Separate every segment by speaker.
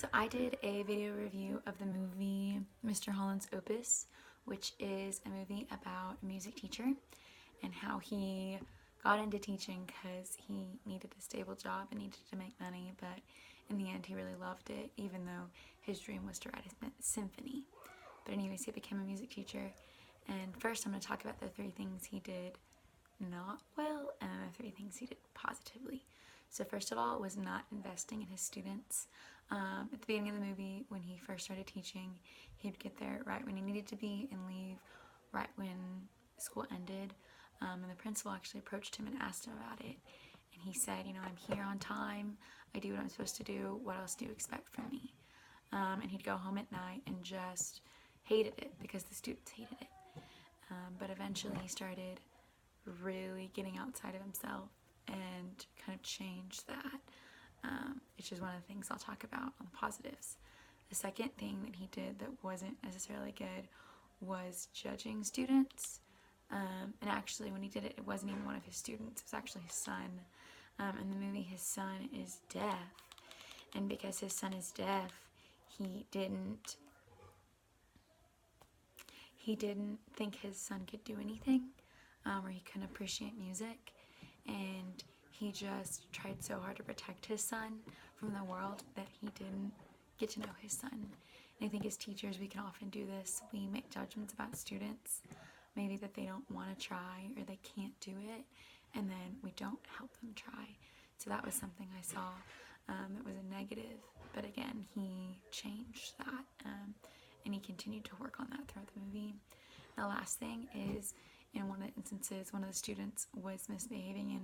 Speaker 1: So I did a video review of the movie Mr. Holland's Opus, which is a movie about a music teacher and how he got into teaching because he needed a stable job and needed to make money, but in the end he really loved it, even though his dream was to write a symphony. But anyways, he became a music teacher, and first I'm going to talk about the 3 things he did not well and the 3 things he did positively. So first of all, was not investing in his students. At the beginning of the movie, when he first started teaching, he'd get there right when he needed to be and leave right when school ended. And the principal actually approached him and asked him about it. And he said, I'm here on time. I do what I'm supposed to do. What else do you expect from me? And he'd go home at night and just hated it because the students hated it. But eventually he started really getting outside of himself and kind of changed that, which is one of the things I'll talk about on the positives. The second thing that he did that wasn't necessarily good was judging students. And actually, when he did it, it wasn't even one of his students. It was actually his son. In the movie, his son is deaf. And because his son is deaf, he didn't think his son could do anything, or he couldn't appreciate music. And he just tried so hard to protect his son from the world that he didn't get to know his son. And I think as teachers, we can often do this. We make judgments about students, maybe that they don't want to try or they can't do it, and then we don't help them try. So that was something I saw that was a negative, but again, he changed that, and he continued to work on that throughout the movie. The last thing is, in one of the instances, one of the students was misbehaving and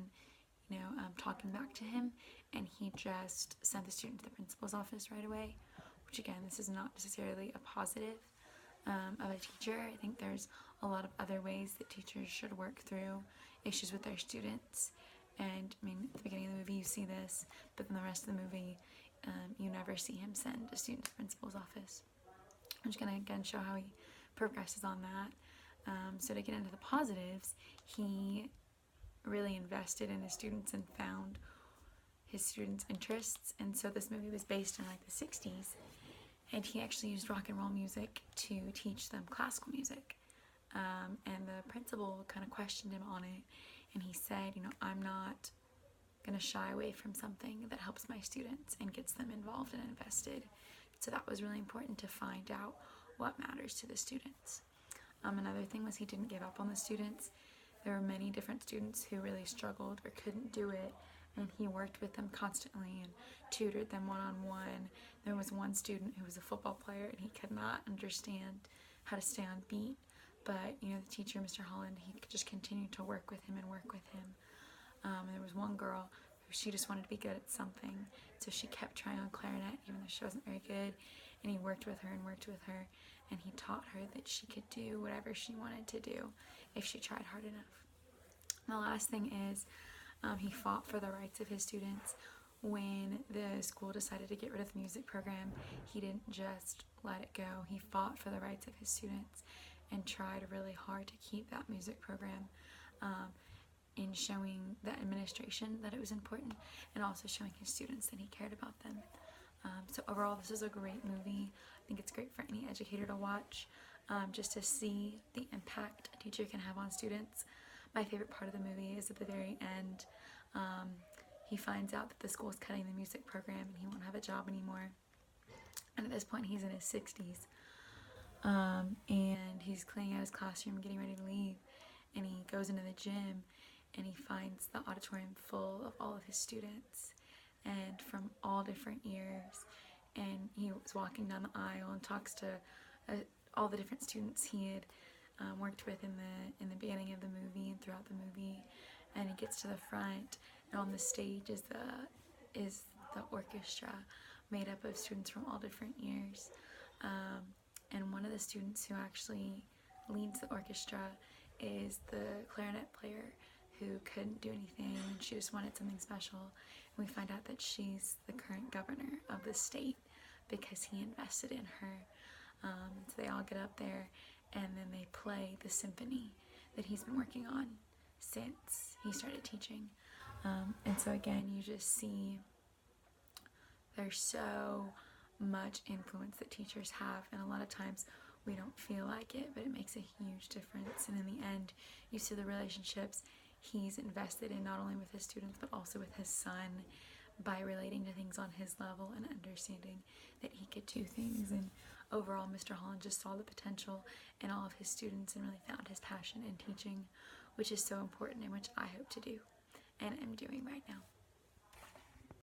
Speaker 1: talking back to him, and he just sent the student to the principal's office right away, which again, this is not necessarily a positive of a teacher. I think there's a lot of other ways that teachers should work through issues with their students. And I mean, at the beginning of the movie you see this, but in the rest of the movie you never see him send a student to the principal's office. I'm just going to again show how he progresses on that. So to get into the positives, he really invested in his students and found his students' interests. And so this movie was based in like the 60s, and he actually used rock and roll music to teach them classical music. And the principal kind of questioned him on it, and he said, I'm not going to shy away from something that helps my students and gets them involved and invested. So that was really important to find out what matters to the students. Another thing was he didn't give up on the students. There were many different students who really struggled or couldn't do it, and he worked with them constantly and tutored them one-on-one. There was one student who was a football player, and he could not understand how to stay on beat, but the teacher, Mr. Holland, he just continued to work with him. And there was one girl who she just wanted to be good at something, so she kept trying on clarinet even though she wasn't very good, and he worked with her, and he taught her that she could do whatever she wanted to do if she tried hard enough. And the last thing is he fought for the rights of his students. When the school decided to get rid of the music program, he didn't just let it go. He fought for the rights of his students and tried really hard to keep that music program, in showing the administration that it was important, and also showing his students that he cared about them. So overall, this is a great movie. I think it's great for any educator to watch, just to see the impact a teacher can have on students. My favorite part of the movie is at the very end. He finds out that the school is cutting the music program and he won't have a job anymore. And at this point, he's in his 60s. And he's cleaning out his classroom, getting ready to leave. And he goes into the gym and he finds the auditorium full of all of his students, and from all different years. And he was walking down the aisle and talks to all the different students he had worked with in the beginning of the movie and throughout the movie. And he gets to the front, and on the stage is the orchestra made up of students from all different years. And one of the students who actually leads the orchestra is the clarinet player who couldn't do anything, and she just wanted something special. And we find out that she's the current governor of the state because he invested in her. So they all get up there, and then they play the symphony that he's been working on since he started teaching. And so again, you just see they're so much influence that teachers have, and a lot of times we don't feel like it, but it makes a huge difference. And in the end, you see the relationships he's invested in, not only with his students but also with his son, by relating to things on his level and understanding that he could do things. And overall, Mr. Holland just saw the potential in all of his students and really found his passion in teaching, which is so important and which I hope to do and am doing right now.